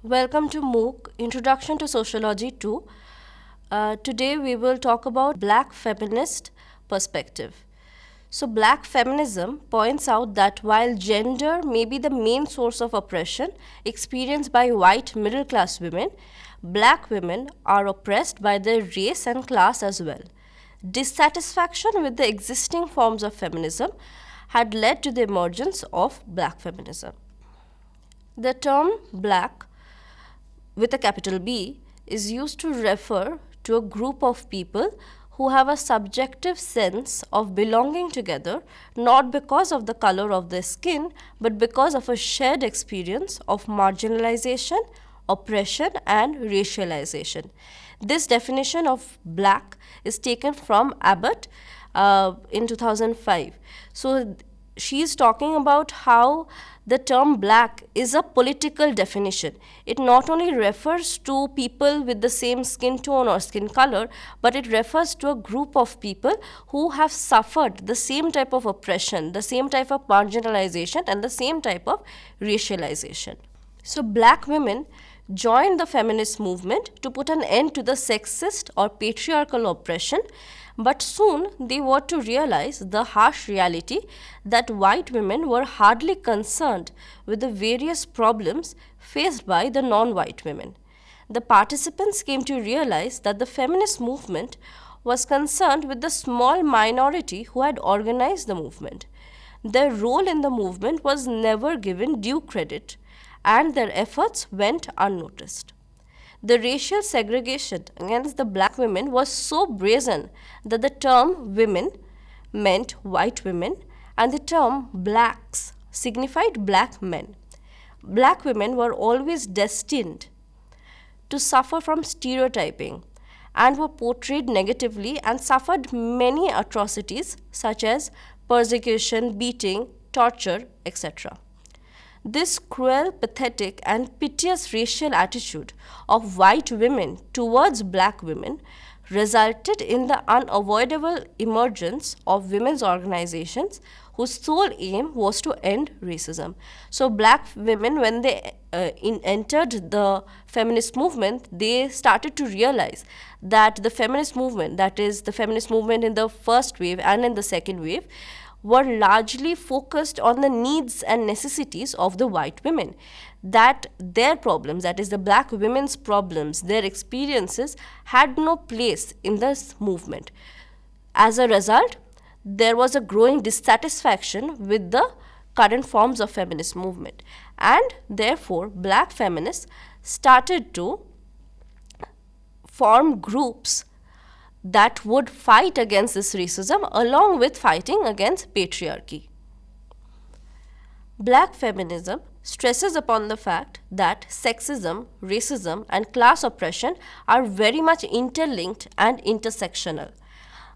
Welcome to MOOC Introduction to Sociology 2. Today we will talk about Black feminist perspective. So, Black feminism points out that while gender may be the main source of oppression experienced by white middle class women, Black women are oppressed by their race and class as well. Dissatisfaction with the existing forms of feminism had led to the emergence of Black feminism. The term Black with a capital B is used to refer to a group of people who have a subjective sense of belonging together, not because of the color of their skin, but because of a shared experience of marginalization, oppression, and racialization. This definition of Black is taken from Abbott in 2005. So she is talking about how the term Black is a political definition. It not only refers to people with the same skin tone or skin color, but it refers to a group of people who have suffered the same type of oppression, the same type of marginalization, and the same type of racialization. So, Black women joined the feminist movement to put an end to the sexist or patriarchal oppression, but soon they were to realize the harsh reality that white women were hardly concerned with the various problems faced by the non white women. The participants came to realize that the feminist movement was concerned with the small minority who had organized the movement. Their role in the movement was never given due credit, and their efforts went unnoticed. The racial segregation against the Black women was so brazen that the term women meant white women and the term blacks signified black men. Black women were always destined to suffer from stereotyping and were portrayed negatively and suffered many atrocities such as persecution, beating, torture, etc. This cruel, pathetic, and piteous racial attitude of white women towards black women resulted in the unavoidable emergence of women's organizations whose sole aim was to end racism. So, black women, when they entered the feminist movement, they started to realize that the feminist movement, that is, the feminist movement in the first wave and in the second wave, were largely focused on the needs and necessities of the white women. That their problems, that is, the black women's problems, their experiences, had no place in this movement. As a result, there was a growing dissatisfaction with the current forms of feminist movement, and therefore, black feminists started to form groups that would fight against this racism along with fighting against patriarchy. Black feminism stresses upon the fact that sexism, racism, and class oppression are very much interlinked and intersectional.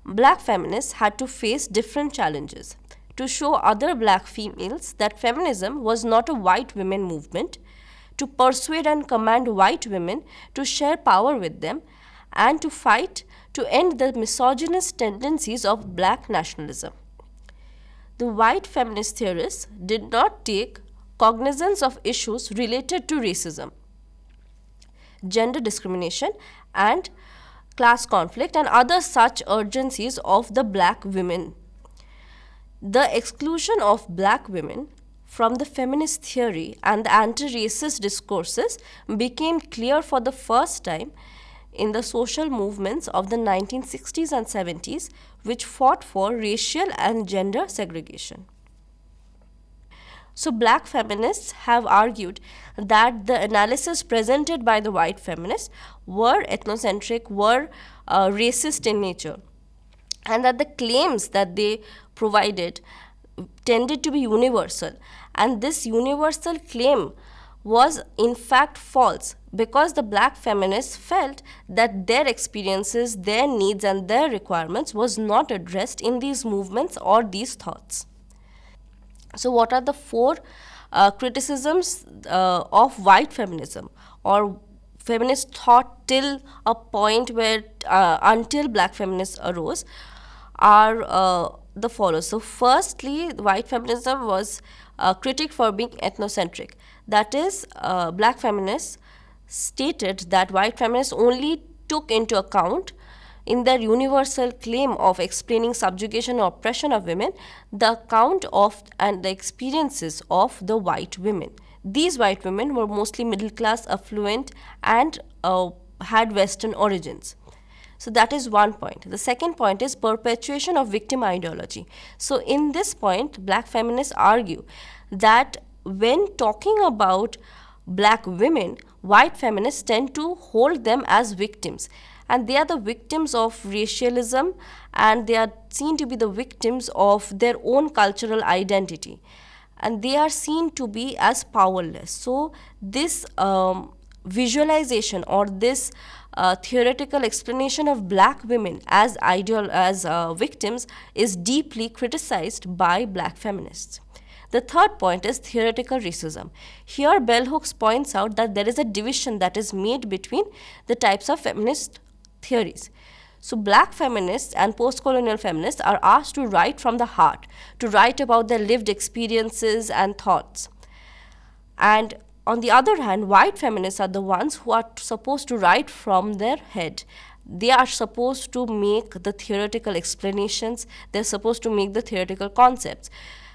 Black feminists had to face different challenges to show other black females that feminism was not a white women movement, to persuade and command white women to share power with them, and to fight to end the misogynist tendencies of black nationalism. The white feminist theorists did not take cognizance of issues related to racism, gender discrimination, and class conflict, and other such urgencies of the black women. The exclusion of black women from the feminist theory and the anti-racist discourses became clear for the first time in the social movements of the 1960s and 70s, which fought for racial and gender segregation. So, black feminists have argued that the analysis presented by the white feminists were ethnocentric, were racist in nature, and that the claims that they provided tended to be universal. And this universal claim was in fact false because the black feminists felt that their experiences, their needs, and their requirements was not addressed in these movements or these thoughts. So, what are the four criticisms of white feminism or feminist thought till a point where until black feminists arose are the following. So, firstly, white feminism was critiqued for being ethnocentric. That is, black feminists stated that white feminists only took into account in their universal claim of explaining subjugation or oppression of women the account of and the experiences of the white women. These white women were mostly middle class, affluent, and had Western origins. So that is one point. The second point is perpetuation of victim ideology. So in this point, black feminists argue that when talking about black women, white feminists tend to hold them as victims. And they are the victims of racialism, and they are seen to be the victims of their own cultural identity. And they are seen to be as powerless. So this visualization or this theoretical explanation of black women as victims is deeply criticized by black feminists. The third point is theoretical racism. Here, bell hooks points out that there is a division that is made between the types of feminist theories. So black feminists and post-colonial feminists are asked to write from the heart, to write about their lived experiences and thoughts. And on the other hand, white feminists are the ones who are supposed to write from their head. They are supposed to make the theoretical explanations, they're supposed to make the theoretical concepts.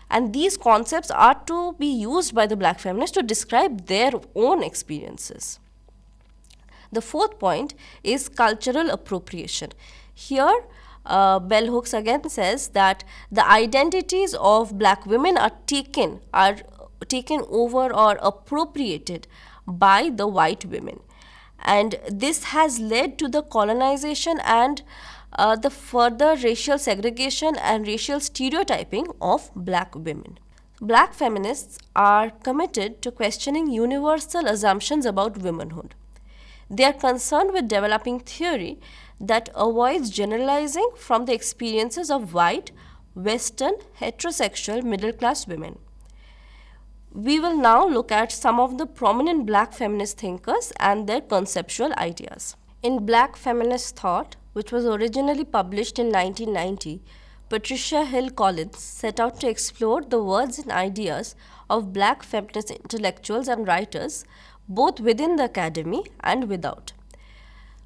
And these concepts are to be used by the black feminists to describe their own experiences. The fourth point is cultural appropriation. Here, bell hooks again says that the identities of black women are taken over or appropriated by the white women, and this has led to the colonization and the further racial segregation and racial stereotyping of black women. Black feminists are committed to questioning universal assumptions about womanhood. They are concerned with developing theory that avoids generalizing from the experiences of white, Western, heterosexual, middle class women. We will now look at some of the prominent black feminist thinkers and their conceptual ideas. In Black Feminist Thought, which was originally published in 1990, Patricia Hill Collins set out to explore the words and ideas of black feminist intellectuals and writers, both within the academy and without.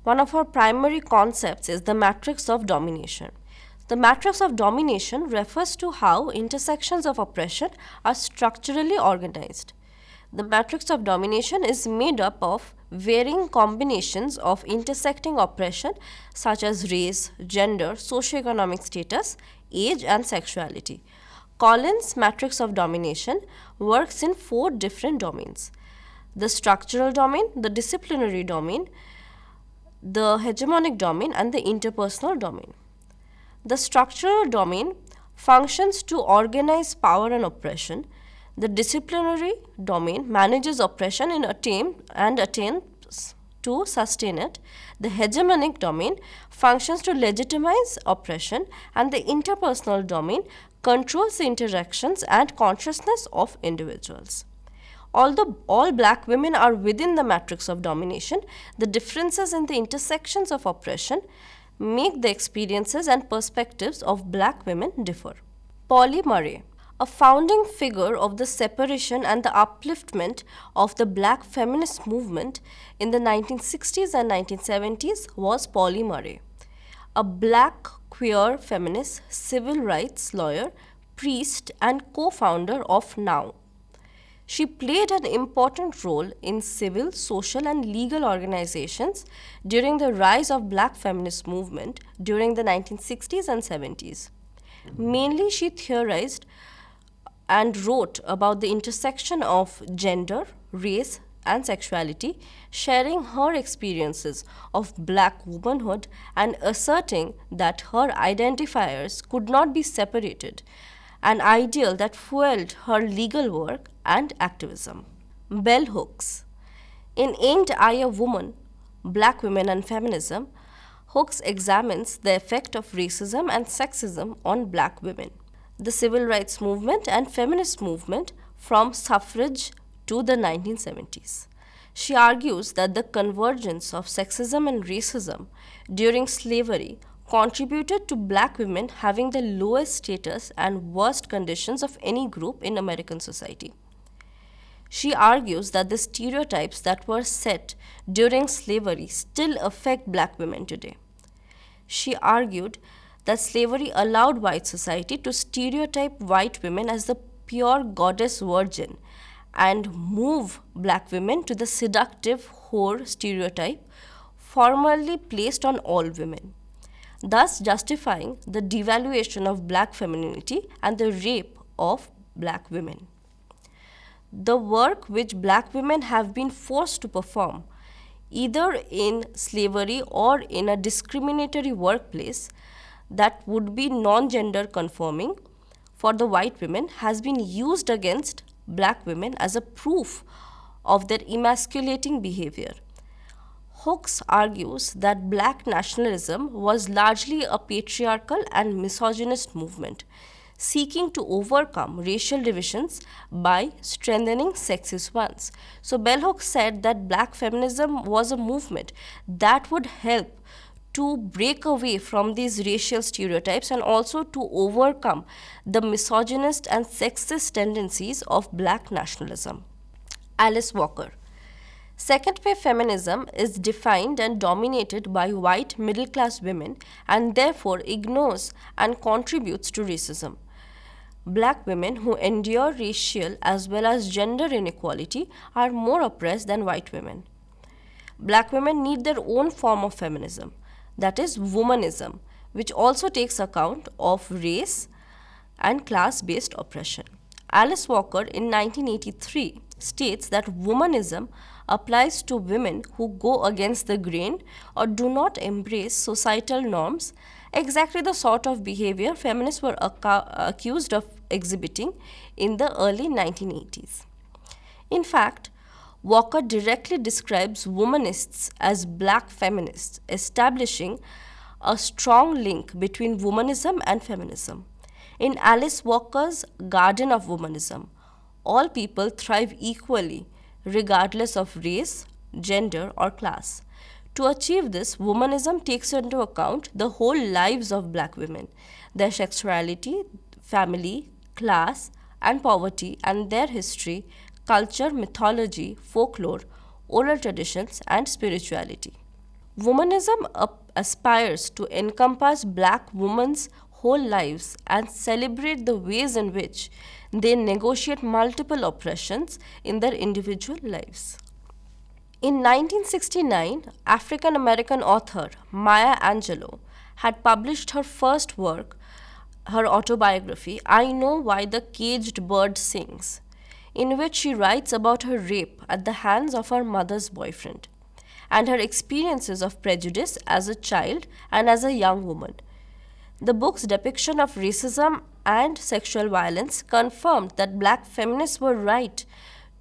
One of her primary concepts is the matrix of domination. The matrix of domination refers to how intersections of oppression are structurally organized. The matrix of domination is made up of varying combinations of intersecting oppression such as race, gender, socioeconomic status, age, and sexuality. Collins' matrix of domination works in 4 different domains: the structural domain, the disciplinary domain, the hegemonic domain, and the interpersonal domain. The structural domain functions to organize power and oppression. The disciplinary domain manages oppression and attempts to sustain it. The hegemonic domain functions to legitimize oppression, and the interpersonal domain controls the interactions and consciousness of individuals. Although all black women are within the matrix of domination, the differences in the intersections of oppression make the experiences and perspectives of black women differ. Pauli Murray, a founding figure of the separation and the upliftment of the black feminist movement in the 1960s and 1970s, was Pauli Murray, a black queer feminist, civil rights lawyer, priest, and co-founder of NOW. She played an important role in civil, social, and legal organizations during the rise of black feminist movement during the 1960s and 70s. Mainly, she theorized and wrote about the intersection of gender, race, and sexuality, sharing her experiences of black womanhood and asserting that her identifiers could not be separated, an ideal that fueled her legal work and activism. Bell hooks. In Ain't I a Woman? Black Women and Feminism, Hooks examines the effect of racism and sexism on black women, the civil rights movement and feminist movement from suffrage to the 1970s. She argues that the convergence of sexism and racism during slavery contributed to black women having the lowest status and worst conditions of any group in American society. She argues that the stereotypes that were set during slavery still affect black women today. She argued that slavery allowed white society to stereotype white women as the pure goddess virgin and move black women to the seductive whore stereotype formerly placed on all women, thus justifying the devaluation of black femininity and the rape of black women. The work which black women have been forced to perform, either in slavery or in a discriminatory workplace that would be non gender conforming for the white women, has been used against black women as a proof of their emasculating behavior. Hooks argues that black nationalism was largely a patriarchal and misogynist movement, seeking to overcome racial divisions by strengthening sexist ones. So, Bell Hooks said that black feminism was a movement that would help to break away from these racial stereotypes and also to overcome the misogynist and sexist tendencies of black nationalism. Alice Walker. Second wave feminism is defined and dominated by white middle class women and therefore ignores and contributes to racism. Black women who endure racial as well as gender inequality are more oppressed than white women. Black women need their own form of feminism, that is, womanism, which also takes account of race and class based oppression. Alice Walker in 1983 states that womanism applies to women who go against the grain or do not embrace societal norms, exactly the sort of behavior feminists were accused of exhibiting in the early 1980s. In fact, Walker directly describes womanists as black feminists, establishing a strong link between womanism and feminism. In Alice Walker's Garden of Womanism, all people thrive equally regardless of race, gender, or class. To achieve this, womanism takes into account the whole lives of black women, their sexuality, family, class, and poverty, and their history, culture, mythology, folklore, oral traditions, and spirituality. Womanism aspires to encompass black women's whole lives and celebrate the ways in which they negotiate multiple oppressions in their individual lives. In 1969, African American author Maya Angelou had published her first work, her autobiography, I Know Why the Caged Bird Sings, in which she writes about her rape at the hands of her mother's boyfriend and her experiences of prejudice as a child and as a young woman. The book's depiction of racism and sexual violence confirmed that black feminists were right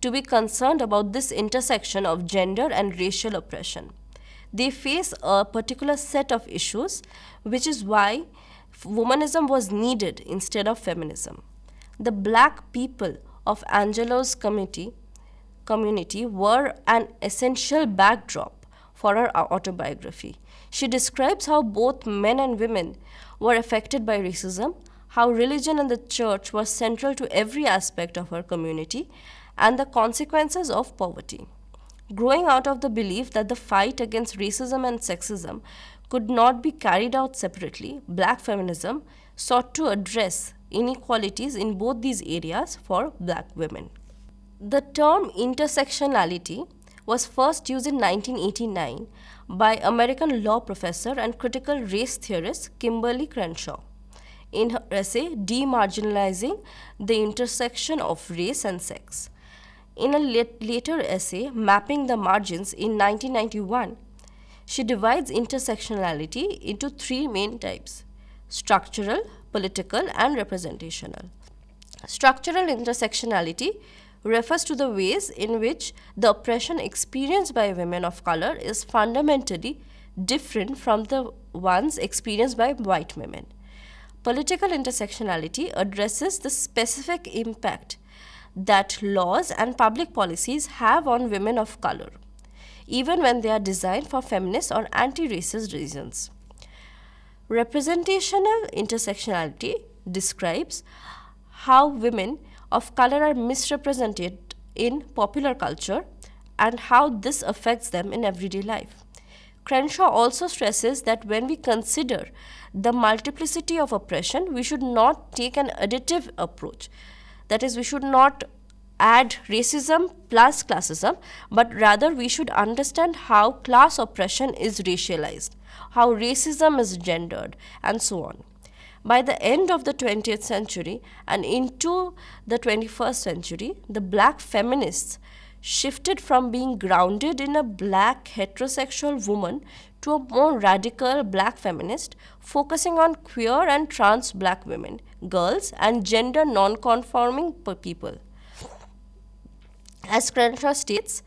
to be concerned about this intersection of gender and racial oppression. They face a particular set of issues, which is why womanism was needed instead of feminism. The black people of Angelou's community were an essential backdrop for her autobiography. She describes how both men and women were affected by racism, how religion and the church were central to every aspect of her community, and the consequences of poverty. Growing out of the belief that the fight against racism and sexism could not be carried out separately, black feminism sought to address inequalities in both these areas for black women. The term intersectionality was first used in 1989 by American law professor and critical race theorist Kimberly Crenshaw in her essay Demarginalizing the Intersection of Race and Sex. In a later essay, Mapping the Margins in 1991, she divides intersectionality into three main types: structural, political, and representational. Structural intersectionality refers to the ways in which the oppression experienced by women of color is fundamentally different from the ones experienced by white women. Political intersectionality addresses the specific impact that laws and public policies have on women of color, even when they are designed for feminist or anti-racist reasons. Representational intersectionality describes how women of color are misrepresented in popular culture and how this affects them in everyday life. Crenshaw also stresses that when we consider the multiplicity of oppression, we should not take an additive approach. That is, we should not add racism plus classism, but rather we should understand how class oppression is racialized, how racism is gendered, and so on. By the end of the 20th century and into the 21st century, the black feminists shifted from being grounded in a black heterosexual woman to a more radical black feminist focusing on queer and trans black women, girls, and gender non-conforming people. As Crenshaw states,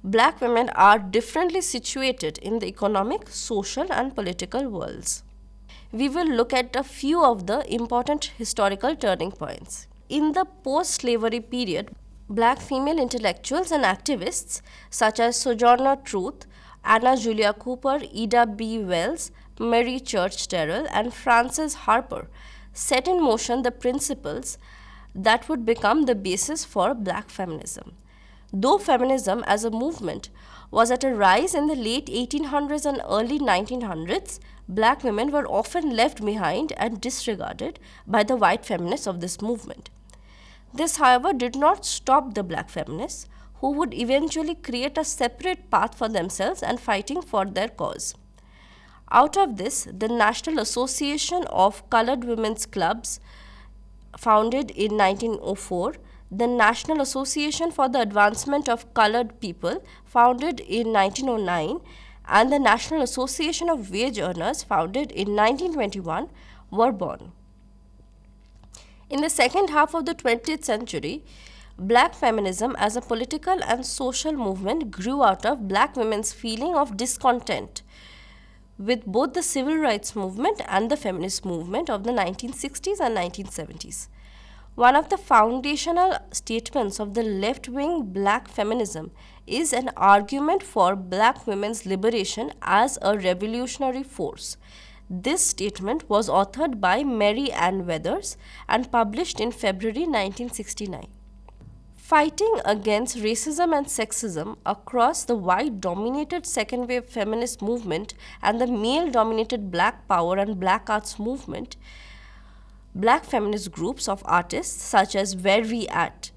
black women are differently situated in the economic, social, and political worlds. We will look at a few of the important historical turning points. In the post-slavery period, black female intellectuals and activists such as Sojourner Truth, Anna Julia Cooper, Ida B. Wells, Mary Church Terrell, and Frances Harper set in motion the principles that would become the basis for black feminism. Though feminism as a movement was at a rise in the late 1800s and early 1900s, black women were often left behind and disregarded by the white feminists of this movement. This, however, did not stop the black feminists, who would eventually create a separate path for themselves and fighting for their cause. Out of this, the National Association of Colored Women's Clubs, founded in 1904, the National Association for the Advancement of Colored People, founded in 1909, and the National Association of Wage Earners, founded in 1921, were born. In the second half of the 20th century, black feminism as a political and social movement grew out of black women's feeling of discontent with both the civil rights movement and the feminist movement of the 1960s and 1970s. One of the foundational statements of the left-wing black feminism is an argument for black women's liberation as a revolutionary force. This statement was authored by Mary Ann Weathers and published in February 1969. Fighting against racism and sexism across the white-dominated second-wave feminist movement and the male-dominated black power and black arts movement, black feminist groups of artists such as Where We At,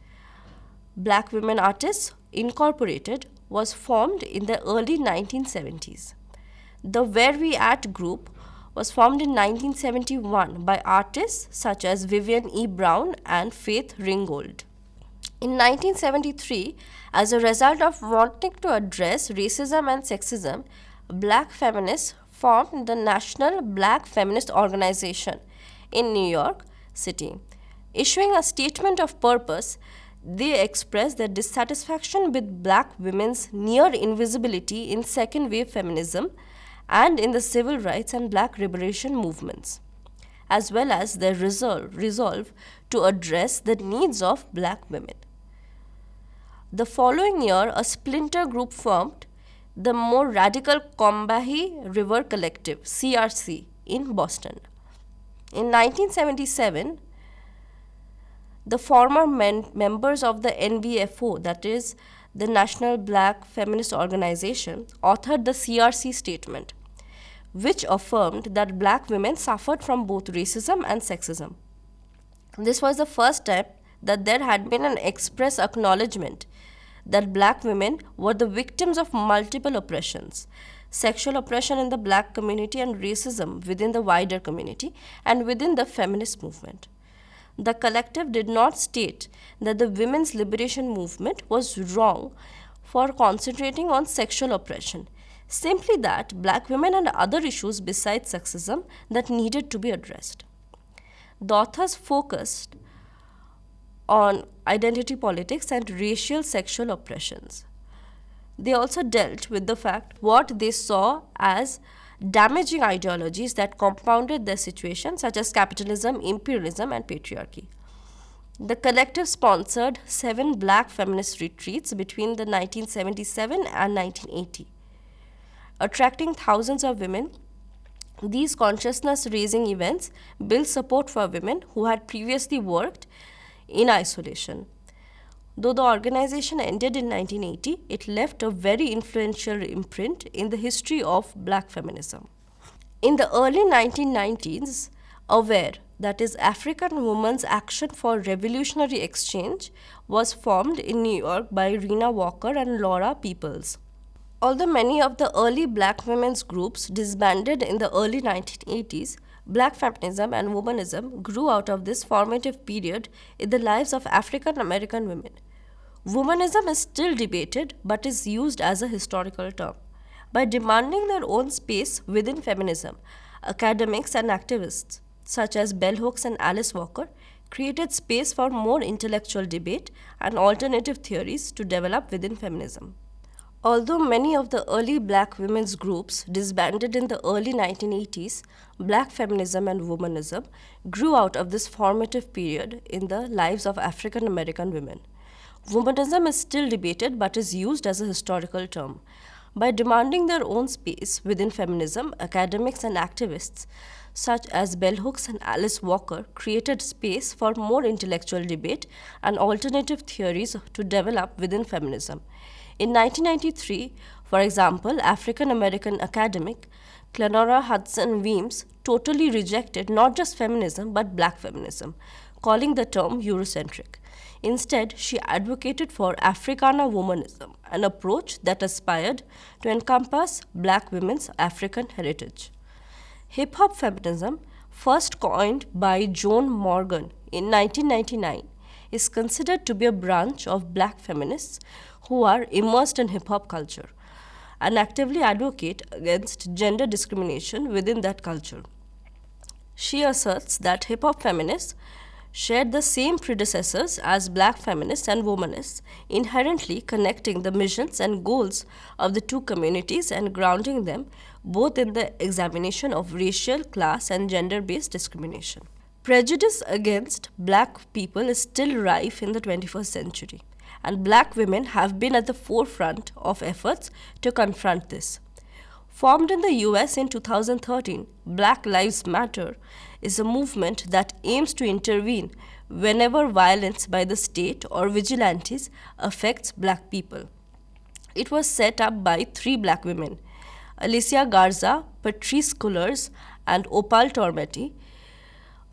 Black Women Artists Incorporated, was formed in the early 1970s. The Where We At group was formed in 1971 by artists such as Vivian E. Brown and Faith Ringgold. In 1973, as a result of wanting to address racism and sexism, black feminists formed the National Black Feminist Organization in New York City. Issuing a statement of purpose, they expressed their dissatisfaction with black women's near invisibility in second wave feminism and in the civil rights and black liberation movements, as well as their resolve to address the needs of black women. The following year, a splinter group formed, the more radical Combahee River Collective, CRC, in Boston. In 1977, the former members of the NBFO, that is, the National Black Feminist Organization, authored the CRC statement, which affirmed that black women suffered from both racism and sexism. This was the first time that there had been an express acknowledgement that black women were the victims of multiple oppressions: sexual oppression in the black community and racism within the wider community and within the feminist movement. The collective did not state that the women's liberation movement was wrong for concentrating on sexual oppression, simply that black women had other issues besides sexism that needed to be addressed. The authors focused on identity politics and racial sexual oppressions. They also dealt with the fact what they saw as damaging ideologies that compounded their situation, such as capitalism, imperialism, and patriarchy. The collective sponsored 7 black feminist retreats between the 1977 and 1980. Attracting thousands of women, these consciousness-raising events built support for women who had previously worked in isolation. Though the organization ended in 1980, it left a very influential imprint in the history of black feminism. In the early 1990s, AWARE, that is African Women's Action for Revolutionary Exchange, was formed in New York by Rena Walker and Laura Peoples. Although many of the early black women's groups disbanded in the early 1980s, black feminism and womanism grew out of this formative period in the lives of African American women. Womanism is still debated but is used as a historical term. By demanding their own space within feminism, academics and activists such as Bell Hooks and Alice Walker created space for more intellectual debate and alternative theories to develop within feminism. Although many of the early black women's groups disbanded in the early 1980s, black feminism and womanism grew out of this formative period in the lives of African American women. Womanism is still debated but is used as a historical term. By demanding their own space within feminism, academics and activists such as Bell Hooks and Alice Walker created space for more intellectual debate and alternative theories to develop within feminism. In 1993, for example, African American academic Clenora Hudson Weems totally rejected not just feminism but black feminism, calling the term Eurocentric. Instead, she advocated for Africana womanism, an approach that aspired to encompass black women's African heritage. Hip hop feminism, first coined by Joan Morgan in 1999, is considered to be a branch of black feminists who are immersed in hip hop culture and actively advocate against gender discrimination within that culture. She asserts that hip hop feminists shared the same predecessors as black feminists and womanists, inherently connecting the missions and goals of the two communities and grounding them both in the examination of racial, class, and gender based discrimination. Prejudice against black people is still rife in the 21st century, and black women have been at the forefront of efforts to confront this. Formed in the US in 2013, Black Lives Matter is a movement that aims to intervene whenever violence by the state or vigilantes affects black people. It was set up by three black women, Alicia Garza, Patrisse Cullors, and Opal Tometi,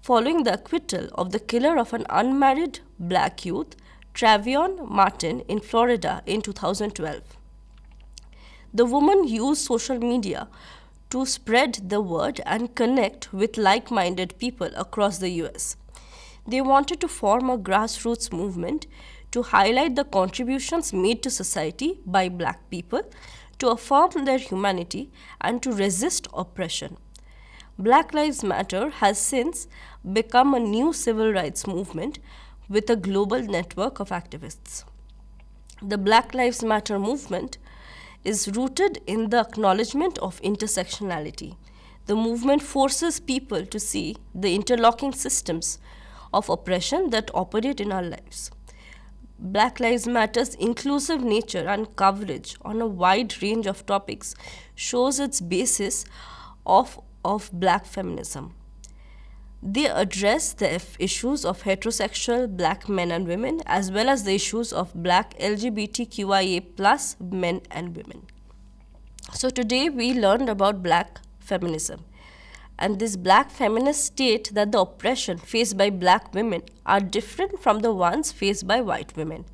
following the acquittal of the killer of an unmarried black youth, Trayvon Martin, in Florida in 2012. The women used social media to spread the word and connect with like-minded people across the US. They wanted to form a grassroots movement to highlight the contributions made to society by black people, to affirm their humanity, and to resist oppression. Black Lives Matter has since become a new civil rights movement with a global network of activists. The Black Lives Matter movement is rooted in the acknowledgement of intersectionality. The movement forces people to see the interlocking systems of oppression that operate in our lives. Black Lives Matter's inclusive nature and coverage on a wide range of topics shows its basis of black feminism. They address the issues of heterosexual black men and women as well as the issues of black LGBTQIA plus men and women. So today we learned about black feminism, and these black feminists state that the oppression faced by black women are different from the ones faced by white women.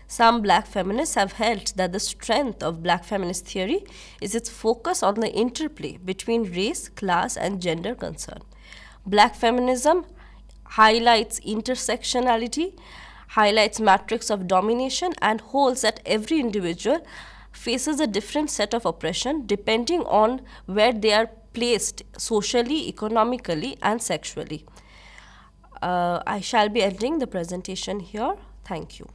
Some black feminists have held that the strength of black feminist theory is its focus on the interplay between race, class, and gender concern. Black feminism highlights intersectionality, highlights matrix of domination, and holds that every individual faces a different set of oppression depending on where they are placed socially, economically, and sexually. I shall be ending the presentation here. Thank you.